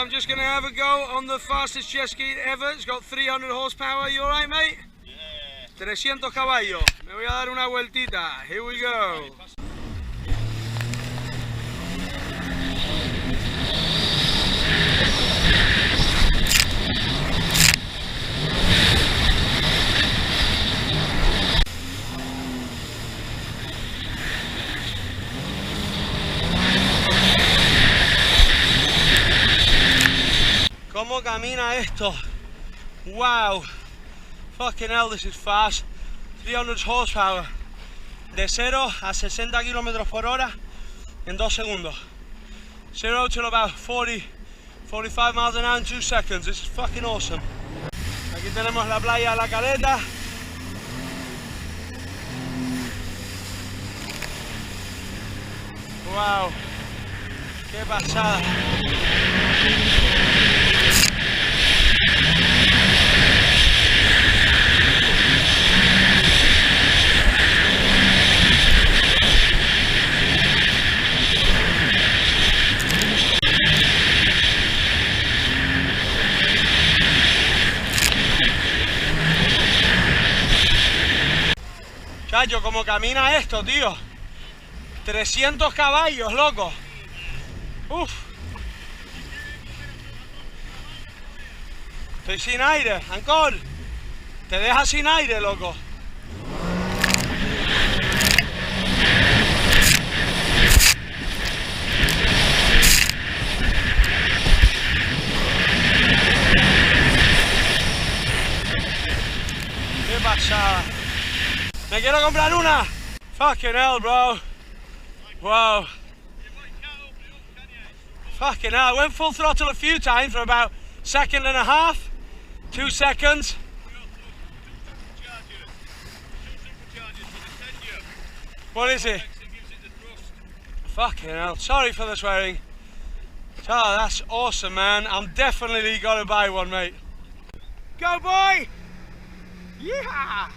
I'm just going to have a go on the fastest jet ski ever. It's got 300 horsepower. You alright, mate? Yeah. 300 caballos. Me voy a dar una vueltita. Here we go. ¿Cómo camina esto? Wow, fucking hell, this is fast. 300 horsepower. De 0 a 60 km por hora en 2 segundos. 0 to about 40, 45 miles an hour in 2 seconds. This is fucking awesome. Aquí tenemos la playa La Caleta. Wow, qué pasada. Chacho, como camina esto, tío. 300 caballos, loco. Uf. Estoy sin aire, Ancor. Te deja sin aire, loco. Qué pasada. Me quiero comprar una. Fucking hell, bro. Wow. Fucking hell. I went full throttle a few times for about a second and a half. 2 seconds. What is it? Fucking hell. Sorry for the swearing. Oh, that's awesome, man. I'm definitely gonna buy one, mate. Go, boy! Yeah!